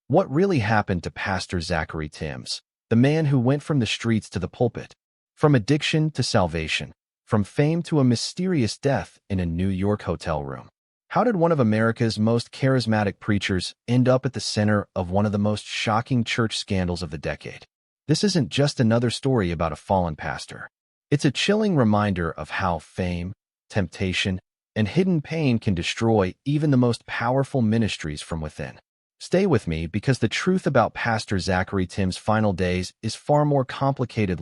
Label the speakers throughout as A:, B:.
A: What really happened to Pastor Zachery Timms, the man who went from the streets to the pulpit, from addiction to salvation, from fame to a mysterious death in a New York hotel room? How did one of America's most charismatic preachers end up at the center of one of the most shocking church scandals of the decade? This isn't just another story about a fallen pastor. It's a chilling reminder of how fame, temptation, and hidden pain can destroy even the most powerful ministries from within. Stay with me because the truth about Pastor Zachery Timms' final days is far more complicated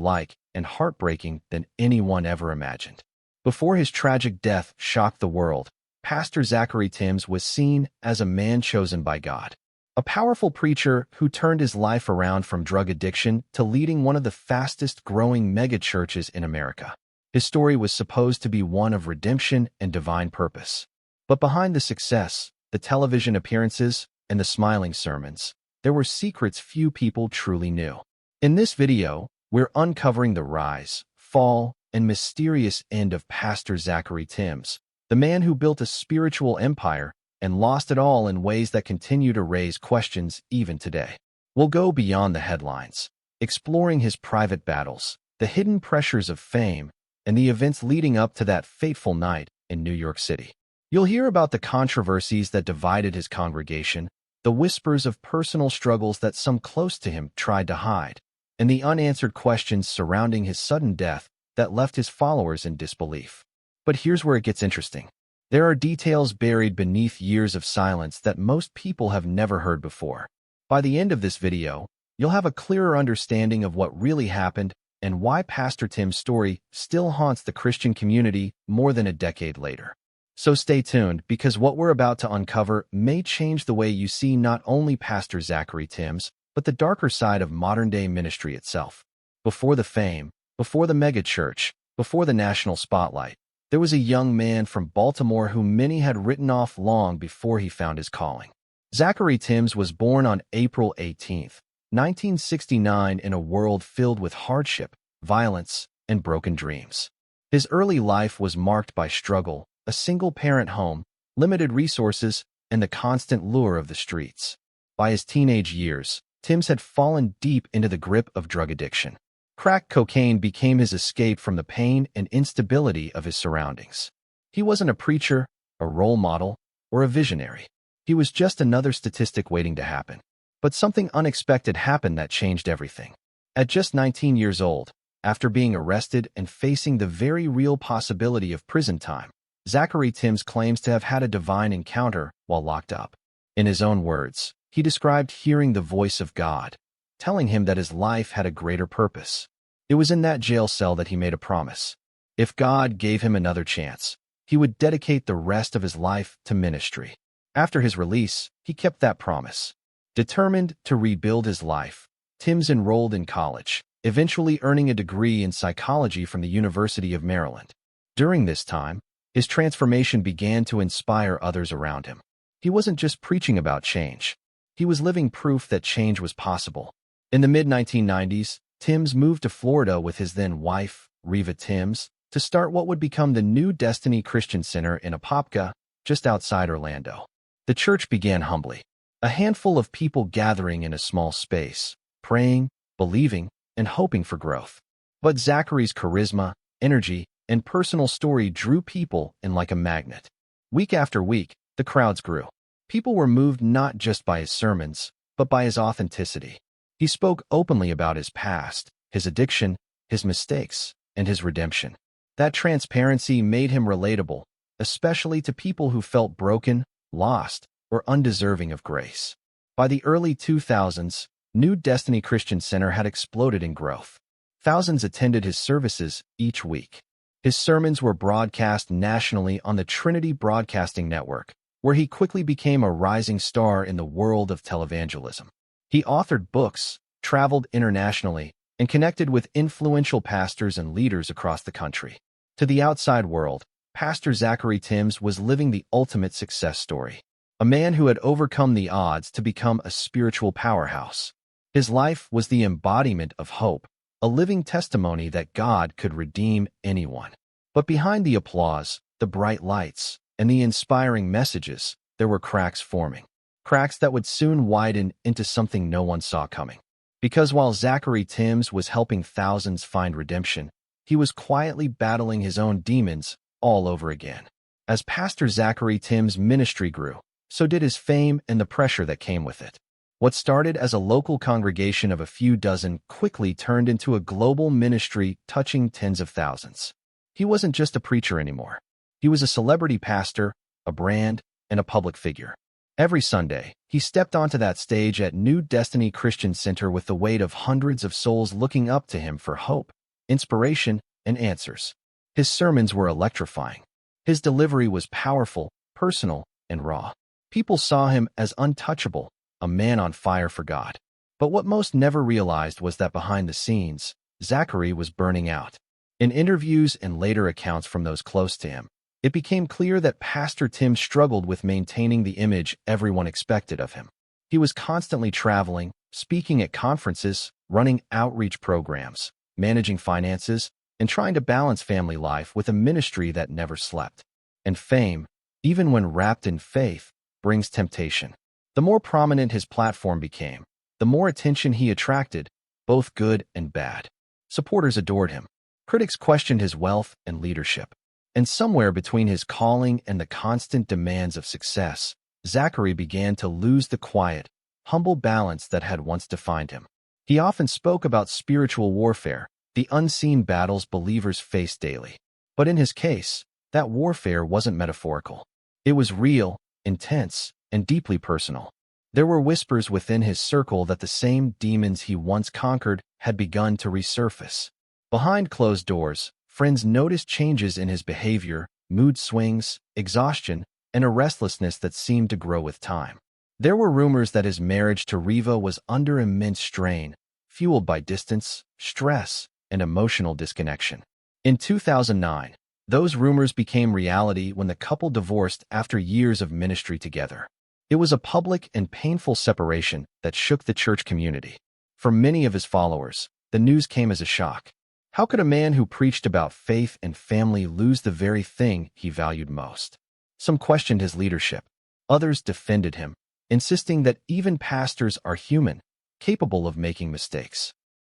A: and heartbreaking than anyone ever imagined. Before his tragic death shocked the world, Pastor Zachery Timms was seen as a man chosen by God. A powerful preacher who turned his life around from drug addiction to leading one of the fastest-growing megachurches in America. His story was supposed to be one of redemption and divine purpose. But behind the success, the television appearances, and the smiling sermons, there were secrets few people truly knew. In this video, we're uncovering the rise, fall, and mysterious end of Pastor Zachery Timms, the man who built a spiritual empire and lost it all in ways that continue to raise questions even today. We'll go beyond the headlines, exploring his private battles, the hidden pressures of fame, and the events leading up to that fateful night in New York City. You'll hear about the controversies that divided his congregation, the whispers of personal struggles that some close to him tried to hide, and the unanswered questions surrounding his sudden death that left his followers in disbelief. But here's where it gets interesting. There are details buried beneath years of silence that most people have never heard before. By the end of this video, you'll have a clearer understanding of what really happened and why Pastor Timms' story still haunts the Christian community more than a decade later. So stay tuned, because what we're about to uncover may change the way you see not only Pastor Zachery Timms, but the darker side of modern-day ministry itself. Before the fame, before the megachurch, before the national spotlight, there was a young man from Baltimore who many had written off long before he found his calling. Zachery Timms was born on April 18, 1969, in a world filled with hardship, violence, and broken dreams. His early life was marked by struggle, a single-parent home, limited resources, and the constant lure of the streets. By his teenage years, Timms had fallen deep into the grip of drug addiction. Crack cocaine became his escape from the pain and instability of his surroundings. He wasn't a preacher, a role model, or a visionary. He was just another statistic waiting to happen. But something unexpected happened that changed everything. At just 19 years old, after being arrested and facing the very real possibility of prison time, Zachery Timms claims to have had a divine encounter while locked up. In his own words, he described hearing the voice of God, telling him that his life had a greater purpose. It was in that jail cell that he made a promise. If God gave him another chance, he would dedicate the rest of his life to ministry. After his release, he kept that promise. Determined to rebuild his life, Timms enrolled in college, eventually earning a degree in psychology from the University of Maryland. During this time, his transformation began to inspire others around him. He wasn't just preaching about change. He was living proof that change was possible. In the mid-1990s, Timms moved to Florida with his then-wife, Reva Timms, to start what would become the New Destiny Christian Center in Apopka, just outside Orlando. The church began humbly, a handful of people gathering in a small space, praying, believing, and hoping for growth. But Zachery's charisma, energy, and personal story drew people in like a magnet. Week after week, the crowds grew. People were moved not just by his sermons, but by his authenticity. He spoke openly about his past, his addiction, his mistakes, and his redemption. That transparency made him relatable, especially to people who felt broken, lost, or undeserving of grace. By the early 2000s, New Destiny Christian Center had exploded in growth. Thousands attended his services each week. His sermons were broadcast nationally on the Trinity Broadcasting Network, where he quickly became a rising star in the world of televangelism. He authored books, traveled internationally, and connected with influential pastors and leaders across the country. To the outside world, Pastor Zachery Timms was living the ultimate success story, a man who had overcome the odds to become a spiritual powerhouse. His life was the embodiment of hope, a living testimony that God could redeem anyone. But behind the applause, the bright lights, and the inspiring messages, there were cracks forming. cracks that would soon widen into something no one saw coming. Because while Zachery Timms was helping thousands find redemption, he was quietly battling his own demons all over again. As Pastor Zachery Timms' ministry grew, so did his fame and the pressure that came with it. What started as a local congregation of a few dozen quickly turned into a global ministry touching tens of thousands. He wasn't just a preacher anymore. He was a celebrity pastor, a brand, and a public figure. Every Sunday, he stepped onto that stage at New Destiny Christian Center with the weight of hundreds of souls looking up to him for hope, inspiration, and answers. His sermons were electrifying. His delivery was powerful, personal, and raw. People saw him as untouchable, a man on fire for God. But what most never realized was that behind the scenes, Zachery was burning out. In interviews and later accounts from those close to him, it became clear that Pastor Tim struggled with maintaining the image everyone expected of him. He was constantly traveling, speaking at conferences, running outreach programs, managing finances, and trying to balance family life with a ministry that never slept. And fame, even when wrapped in faith, brings temptation. The more prominent his platform became, the more attention he attracted, both good and bad. Supporters adored him. Critics questioned his wealth and leadership. And somewhere between his calling and the constant demands of success, Zachery began to lose the quiet, humble balance that had once defined him. He often spoke about spiritual warfare, the unseen battles believers face daily. But in his case, that warfare wasn't metaphorical. It was real, intense, and deeply personal. There were whispers within his circle that the same demons he once conquered had begun to resurface. Behind closed doors, friends noticed changes in his behavior, mood swings, exhaustion, and a restlessness that seemed to grow with time. There were rumors that his marriage to Riva was under immense strain, fueled by distance, stress, and emotional disconnection. In 2009, those rumors became reality when the couple divorced after years of ministry together. It was a public and painful separation that shook the church community. For many of his followers, the news came as a shock. How could a man who preached about faith and family lose the very thing he valued most? Some questioned his leadership. Others defended him, insisting that even pastors are human, capable of making mistakes.